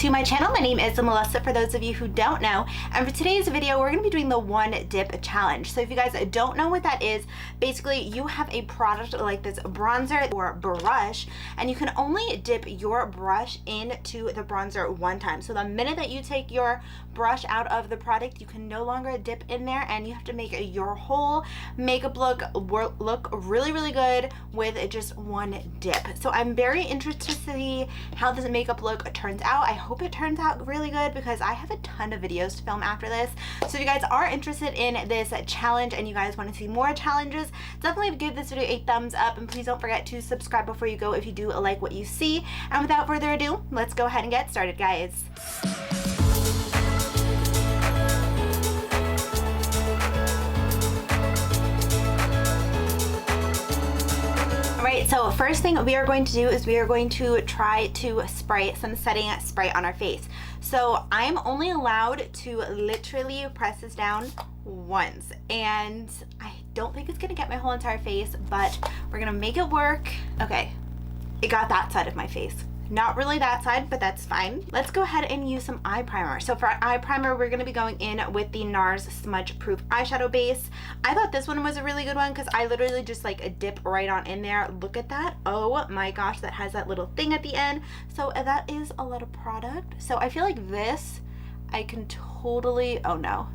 to my channel. My name is Melissa, for those of you who don't know, and for today's video we're going to be doing the one dip challenge. So if you guys don't know what that is, basically you have a product like this bronzer or brush, and you can only dip your brush into the bronzer one time. So the minute that you take your brush out of the product, you can no longer dip in there, and you have to make your whole makeup look really good with just one dip. So I'm very interested to see how this makeup look turns out. I hope it turns out really good because I have a ton of videos to film after this. So if you guys are interested in this challenge and you guys want to see more challenges, definitely give this video a thumbs up, and please don't forget to subscribe before you go if you do like what you see. And without further ado, let's go ahead and get started, guys. Alright, so first thing we are going to do is we are going to try to spray some setting spray on our face. So I'm only allowed to literally press this down once, and I don't think it's gonna get my whole entire face, but we're gonna make it work. Okay, it got that side of my face. Not really that side, but that's fine. Let's go ahead and use some eye primer. So for our eye primer, we're gonna be going in with the Nars Smudge Proof Eyeshadow Base. I thought this one was a really good one because I literally just like dip right on in there. Look at that. Oh my gosh, that has that little thing at the end. So that is a lot of product. So I feel like this, I can totally, oh no.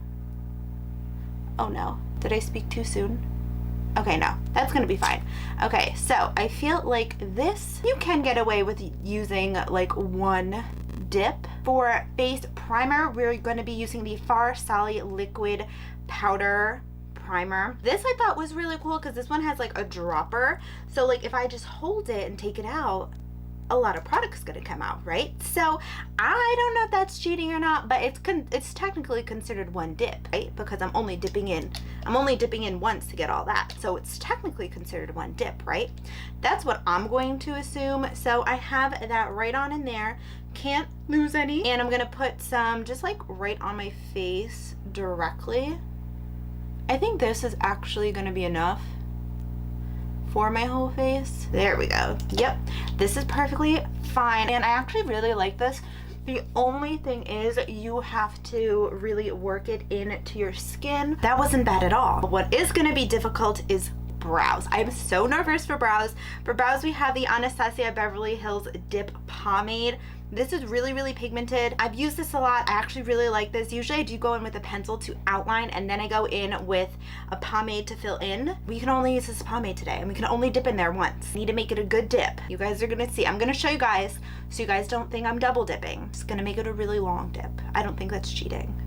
Oh no, did I speak too soon? Okay, no, that's gonna be fine. Okay, so I feel like this, you can get away with using like one dip. For base primer, we're gonna be using the Far Sally Liquid Powder Primer. This I thought was really cool because this one has like a dropper. So like if I just hold it and take it out, a lot of product's gonna come out, right? So I don't know if that's cheating or not, but it's technically considered one dip, right? Because I'm only dipping in once to get all that, so it's technically considered one dip, right? That's what I'm going to assume. So I have that right on in there, can't lose any, and I'm gonna put some just like right on my face directly. I think this is actually gonna be enough for my whole face. There we go. Yep, this is perfectly fine, and I actually really like this. The only thing is you have to really work it into your skin. That wasn't bad at all. What is going to be difficult is brows. I'm so nervous for brows. For brows, we have the Anastasia Beverly Hills Dip Pomade. This is really pigmented. I've used this a lot. I actually really like this. Usually I do go in with a pencil to outline, and then I go in with a pomade to fill in. We can only use this pomade today, and we can only dip in there once. Need to make it a good dip. You guys are gonna see. I'm gonna show you guys so you guys don't think I'm double dipping. I'm just gonna make it a really long dip. I don't think that's cheating.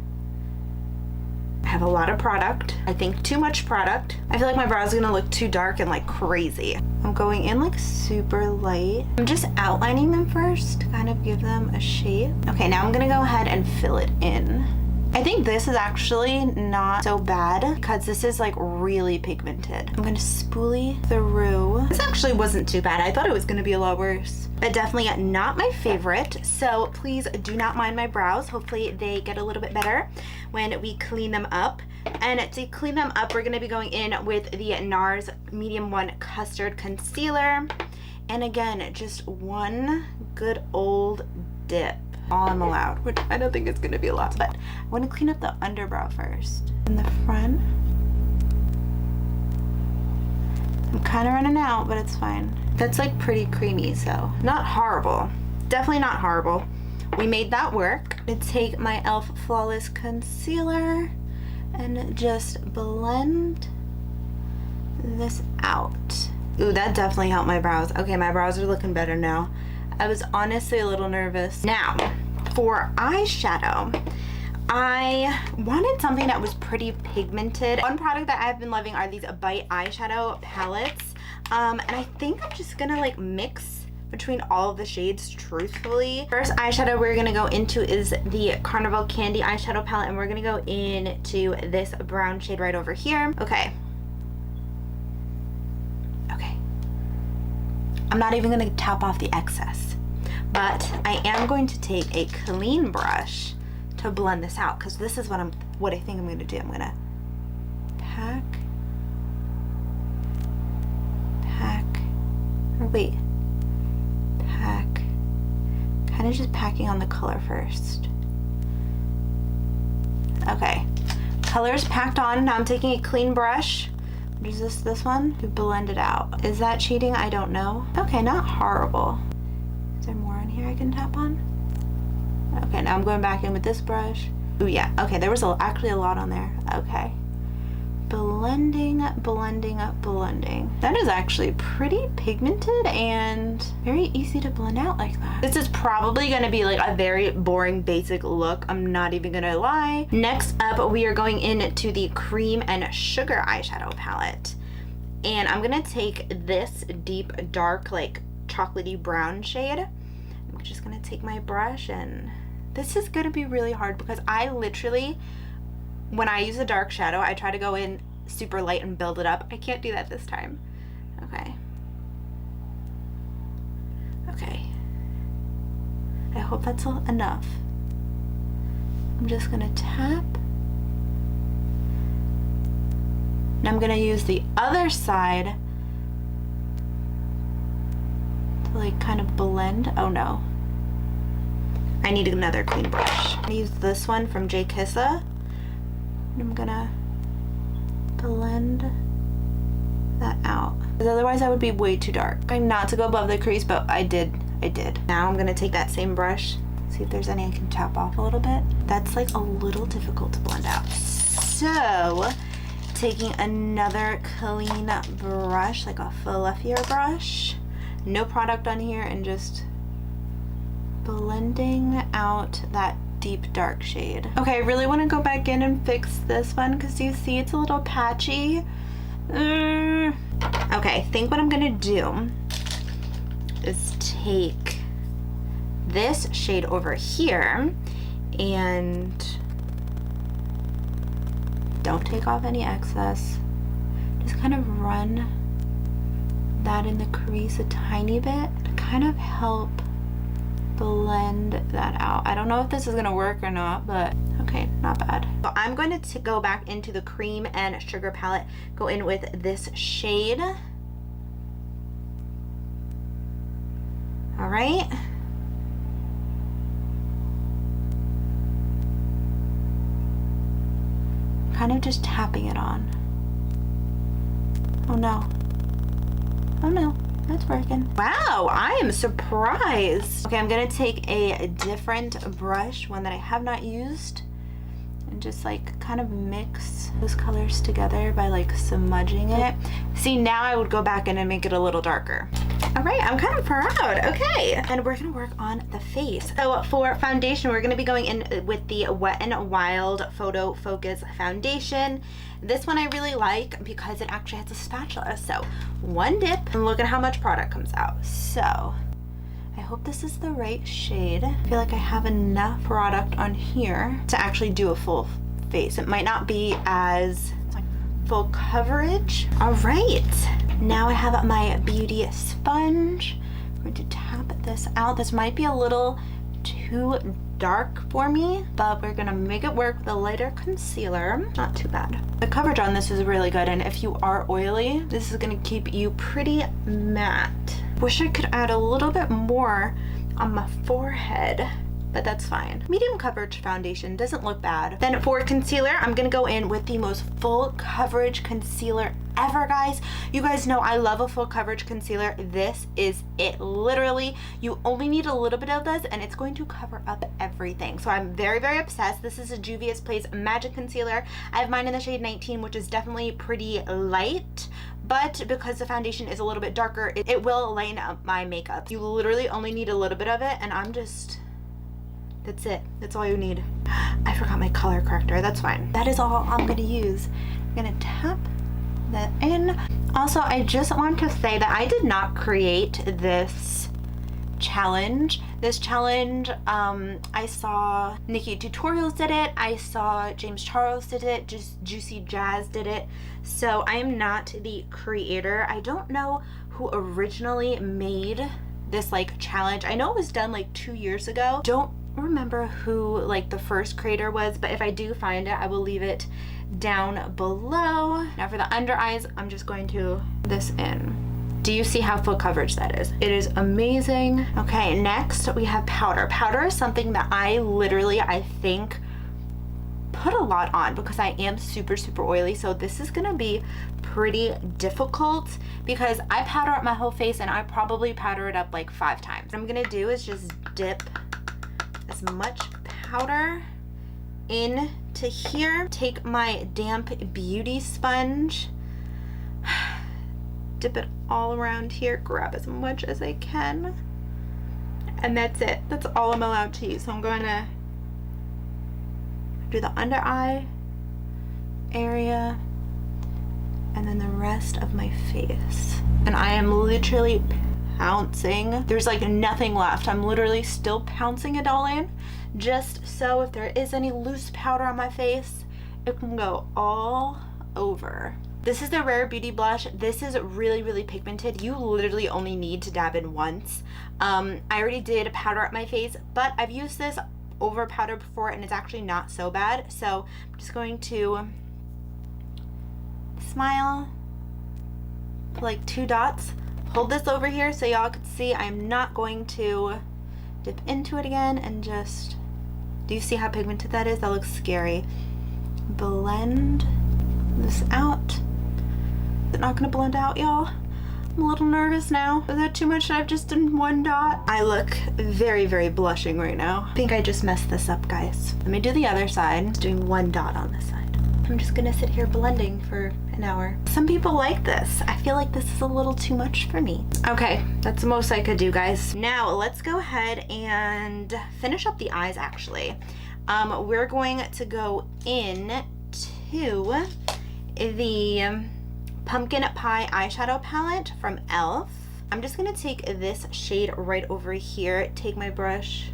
I have a lot of product. I think too much product. I feel like my brows are gonna look too dark and like crazy. I'm going in like super light. I'm just outlining them first to kind of give them a shape. Okay, now I'm gonna go ahead and fill it in. I think this is actually not so bad because this is like really pigmented. I'm gonna spoolie through. This actually wasn't too bad. I thought it was gonna be a lot worse, but definitely not my favorite. So please do not mind my brows. Hopefully they get a little bit better when we clean them up. And to clean them up, we're gonna be going in with the Nars Medium 1 Custard Concealer. And again, just one good old dip. All I'm allowed, which I don't think it's gonna be a lot, but I want to clean up the underbrow first. In the front, I'm kind of running out, but it's fine. That's like pretty creamy, so not horrible. Definitely not horrible. We made that work. I'm gonna take my e.l.f. Flawless Concealer and just blend this out. Ooh, that definitely helped my brows. Okay, my brows are looking better now. I was honestly a little nervous. Now, for eyeshadow, I wanted something that was pretty pigmented. One product that I've been loving are these Bite eyeshadow palettes. And I think I'm just gonna like mix between all of the shades, truthfully. First eyeshadow we're gonna go into is the Carnival Candy eyeshadow palette, and we're gonna go into this brown shade right over here. Okay. I'm not even gonna tap off the excess, but I am going to take a clean brush to blend this out, because this is what I think I'm gonna do. I'm gonna pack, kind of just packing on the color first. Okay, color's packed on. Now I'm taking a clean brush. What is this one? To blend it out. Is that cheating? I don't know. Okay, not horrible. Is there more on here I can tap on? Okay, now I'm going back in with this brush. Oh yeah, okay, there was actually a lot on there. Okay. Blending, blending, blending. That is actually pretty pigmented and very easy to blend out like that. This is probably gonna be like a very boring basic look. I'm not even gonna lie. Next up, we are going into the Cream and Sugar eyeshadow palette. And I'm gonna take this deep, dark, like chocolatey brown shade. I'm just gonna take my brush, and this is gonna be really hard because I literally, when I use a dark shadow, I try to go in super light and build it up. I can't do that this time. Okay. Okay. I hope that's enough. I'm just gonna tap. And I'm gonna use the other side to like kind of blend. Oh no. I need another clean brush. I'm gonna use this one from J. Kissa. I'm gonna blend that out, because otherwise I would be way too dark. I'm not to go above the crease, but I did. Now I'm gonna take that same brush, see if there's any I can tap off a little bit. That's like a little difficult to blend out. So taking another clean brush, like a fluffier brush, no product on here, and just blending out that deep dark shade. Okay, I really want to go back in and fix this one because you see it's a little patchy. Okay, I think what I'm gonna do is take this shade over here and don't take off any excess. Just kind of run that in the crease a tiny bit to kind of help blend that out. I don't know if this is gonna work or not, but okay, not bad. So I'm going to go back into the Cream and Sugar palette, go in with this shade. All right. Kind of just tapping it on. Oh no. Oh no. That's working. Wow, I am surprised. Okay, I'm gonna take a different brush, one that I have not used, and just like kind of mix those colors together by like smudging it. See, now I would go back in and make it a little darker. All right, I'm kind of proud. Okay, and we're gonna work on the face. So for foundation, we're gonna be going in with the Wet n Wild Photo Focus Foundation. This one I really like because it actually has a spatula. So one dip and look at how much product comes out. So I hope this is the right shade. I feel like I have enough product on here to actually do a full face. It might not be as full coverage. All right, now I have my beauty sponge. I'm going to tap this out. This might be a little too dark for me, but we're gonna make it work with a lighter concealer. Not too bad. The coverage on this is really good, and if you are oily, this is gonna keep you pretty matte. Wish I could add a little bit more on my forehead, but that's fine. Medium coverage foundation doesn't look bad. Then for concealer, I'm gonna go in with the most full coverage concealer ever, guys. You guys know I love a full coverage concealer. This is it. Literally, you only need a little bit of this and it's going to cover up everything. So I'm very, very obsessed. This is a Juvia's Place Magic Concealer. I have mine in the shade 19, which is definitely pretty light, but because the foundation is a little bit darker, it will lighten up my makeup. You literally only need a little bit of it, and I'm just, that's it. That's all you need. I forgot my color corrector. That's fine. That is all I'm gonna use. I'm gonna tap that in. Also, I just want to say that I did not create this challenge. This challenge, I saw Nikki Tutorials did it. I saw James Charles did it. Just Juicy Jazz did it. So I am not the creator. I don't know who originally made this like challenge. I know it was done like 2 years ago. Don't remember who like the first creator was, but if I do find it, I will leave it down below. Now for the under eyes, I'm just going to this in. Do you see how full coverage that is? It is amazing. Okay, next we have powder. Powder is something that I think put a lot on because I am super oily, so this is gonna be pretty difficult because I powder up my whole face and I probably powder it up like 5 times. What I'm gonna do is just dip as much powder into here, take my damp beauty sponge, dip it all around here, grab as much as I can, and that's it. That's all I'm allowed to use. So I'm going to do the under eye area and then the rest of my face. And I am literally pouncing. There's like nothing left. I'm literally still pouncing it all in, just so if there is any loose powder on my face, it can go all over. This is the Rare Beauty blush. This is really pigmented. You literally only need to dab in once. I already did powder up my face, but I've used this over powder before and it's actually not so bad. So I'm just going to smile, put like 2 dots, hold this over here so y'all can see. I'm not going to dip into it again and just, do you see how pigmented that is? That looks scary. Blend this out. Is it not gonna blend out, y'all? I'm a little nervous now. Is that too much that I've just done 1 dot? I look very blushing right now. I think I just messed this up, guys. Let me do the other side. Just doing 1 dot on this side. I'm just gonna sit here blending for an hour. Some people like this. I feel like this is a little too much for me. Okay, that's the most I could do, guys. Now let's go ahead and finish up the eyes actually. We're going to go in to the Pumpkin Pie eyeshadow palette from e.l.f. I'm just gonna take this shade right over here, take my brush.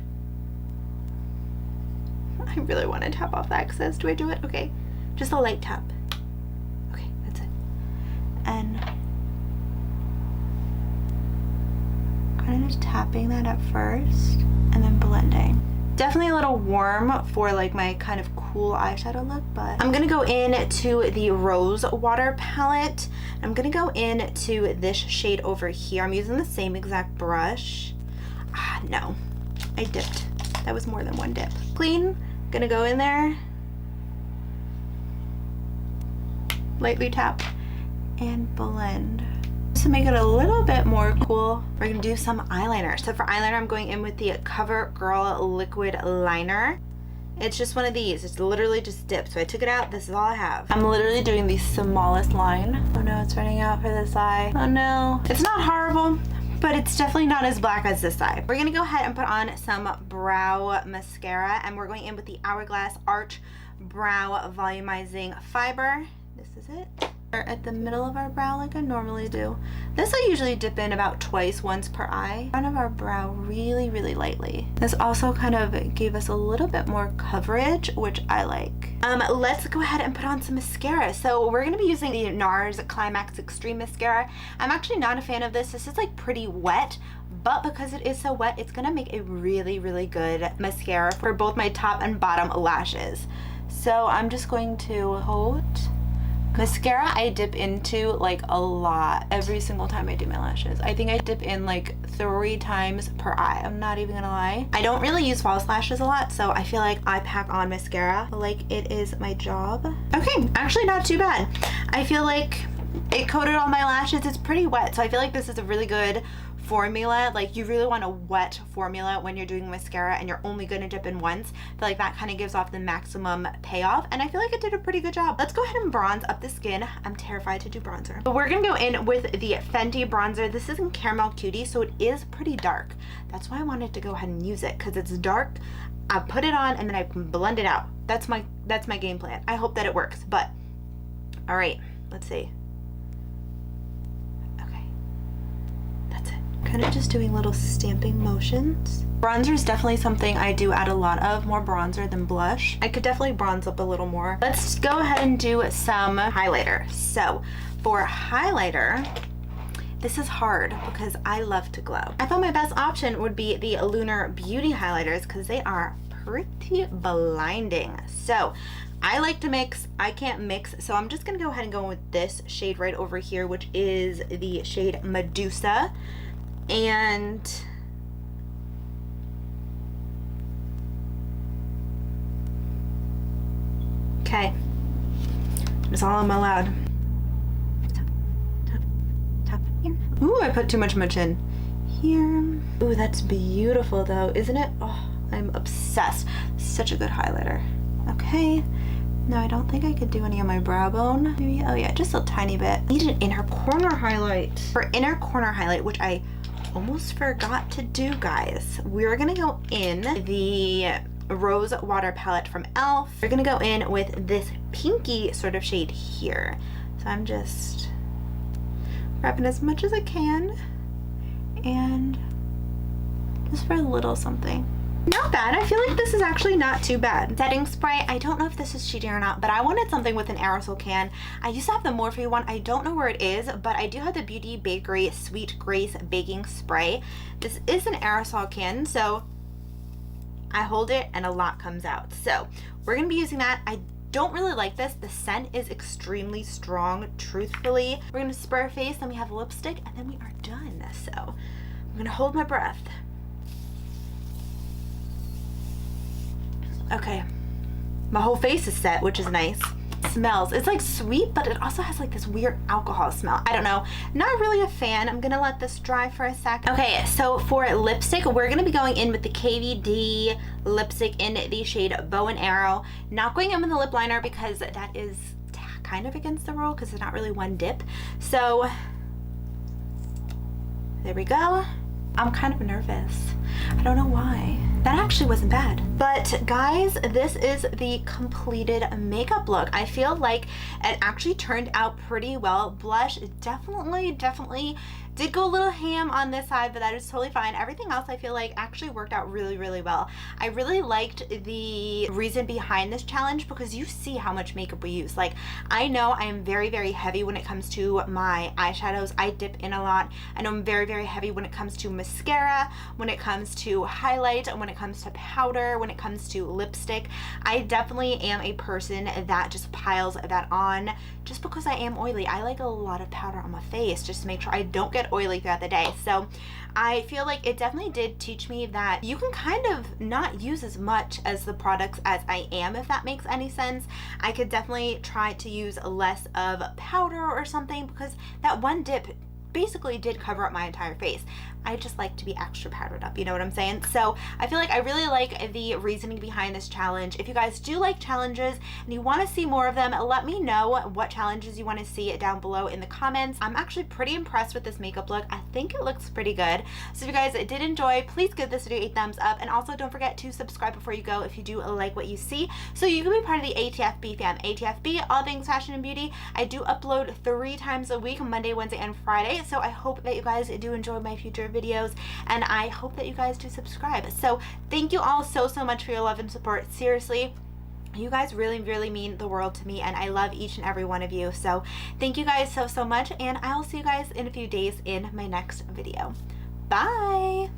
I really want to tap off the excess. Do I do it? Okay, just a light tap. Okay, that's it. And kind of just tapping that at first and then blending. Definitely a little warm for like my kind of cool eyeshadow look, but I'm gonna go in to the Rose Water palette. I'm gonna go in to this shade over here. I'm using the same exact brush. No, I dipped. That was more than 1 dip. Clean, gonna go in there, lightly tap, and blend. To make it a little bit more cool, we're gonna do some eyeliner. So for eyeliner, I'm going in with the CoverGirl liquid liner. It's just one of these. It's literally just dipped. So I took it out. This is all I have. I'm literally doing the smallest line. Oh no, it's running out for this eye. Oh no. It's not horrible, but it's definitely not as black as this eye. We're gonna go ahead and put on some brow mascara, and we're going in with the Hourglass Arch Brow Volumizing Fiber. This is it. At the middle of our brow like I normally do. This I usually dip in about twice, once per eye. Front of our brow really lightly. This also kind of gave us a little bit more coverage, which I like. Let's go ahead and put on some mascara. So we're gonna be using the Nars Climax Extreme Mascara. I'm actually not a fan of this. This is like pretty wet, but because it is so wet, it's gonna make a really good mascara for both my top and bottom lashes. So I'm just going to hold. Mascara I dip into like a lot every single time I do my lashes. I think I dip in like 3 times per eye. I'm not even gonna lie. I don't really use false lashes a lot, so I feel like I pack on mascara like it is my job. Okay, actually not too bad. I feel like it coated all my lashes. It's pretty wet, so I feel like this is a really good formula. Like you really want a wet formula when you're doing mascara and you're only going to dip in once. I feel like that kind of gives off the maximum payoff, and I feel like it did a pretty good job. Let's go ahead and bronze up the skin. I'm terrified to do bronzer, but we're gonna go in with the Fenty bronzer. This is in Caramel Cutie, so it is pretty dark. That's why I wanted to go ahead and use it, because it's dark. I put it on and then I blend it out. That's my game plan. I hope that it works. But all right, let's see. Kind of just doing little stamping motions. Bronzer is definitely something I do add a lot of, more bronzer than blush. I could definitely bronze up a little more. Let's go ahead and do some highlighter. So for highlighter, this is hard because I love to glow. I thought my best option would be the Lunar Beauty highlighters because they are pretty blinding. So I like to mix, I can't mix, so I'm just gonna go ahead and go with this shade right over here, which is the shade Medusa. And okay, that's all I'm allowed. Tap here. Ooh, I put too much in here. Ooh, that's beautiful though, isn't it? Oh, I'm obsessed. Such a good highlighter. Okay. No, I don't think I could do any on my brow bone. Maybe, oh yeah, just a tiny bit. I need an inner corner highlight. For inner corner highlight, which I almost forgot to do, guys, we're gonna go in the Rose Water palette from e.l.f. We're gonna go in with this pinky sort of shade here. So I'm just grabbing as much as I can and just for a little something. Not bad. I feel like this is actually not too bad. Setting spray, I don't know if this is cheating or not, but I wanted something with an aerosol can. I used to have the Morphe one. I don't know where it is, but I do have the Beauty Bakery Sweet Grace Baking Spray. This is an aerosol can, so I hold it and a lot comes out. So we're gonna be using that. I don't really like this. The scent is extremely strong, truthfully. We're gonna spray our face, then we have lipstick, and then we are done. So I'm gonna hold my breath. Okay, my whole face is set, which is nice. Smells, it's like sweet, but it also has like this weird alcohol smell. I don't know, not really a fan. I'm gonna let this dry for a sec. Okay, so for lipstick, we're gonna be going in with the KVD lipstick in the shade Bow and Arrow. Not going in with the lip liner because that is kind of against the rule because it's not really one dip. So there we go. I'm kind of nervous. I don't know why. That actually wasn't bad. But guys, this is the completed makeup look. I feel like it actually turned out pretty well. Blush definitely did go a little ham on this side, but that is totally fine. Everything else I feel like actually worked out really well. I really liked the reason behind this challenge because you see how much makeup we use. Like, I know I am very heavy when it comes to my eyeshadows. I dip in a lot. I know I'm very heavy when it comes to mascara, when it comes to highlight, when it comes to powder, when it comes to lipstick. I definitely am a person that just piles that on just because I am oily. I like a lot of powder on my face just to make sure I don't get oily throughout the day. So I feel like it definitely did teach me that you can kind of not use as much as the products as I am, if that makes any sense. I could definitely try to use less of powder or something because that one dip basically did cover up my entire face. I just like to be extra powdered up, you know what I'm saying? So I feel like I really like the reasoning behind this challenge. If you guys do like challenges and you want to see more of them, let me know what challenges you want to see down below in the comments. I'm actually pretty impressed with this makeup look. I think it looks pretty good. So if you guys did enjoy, please give this video a thumbs up, and also don't forget to subscribe before you go if you do like what you see, so you can be part of the ATFB fam. ATFB, all things fashion and beauty. I do upload 3 times a week, Monday, Wednesday, and Friday. So I hope that you guys do enjoy my future videos, and I hope that you guys do subscribe. So thank you all so much for your love and support. Seriously, you guys really mean the world to me, and I love each and every one of you. So thank you guys so much, and I'll see you guys in a few days in my next video. Bye.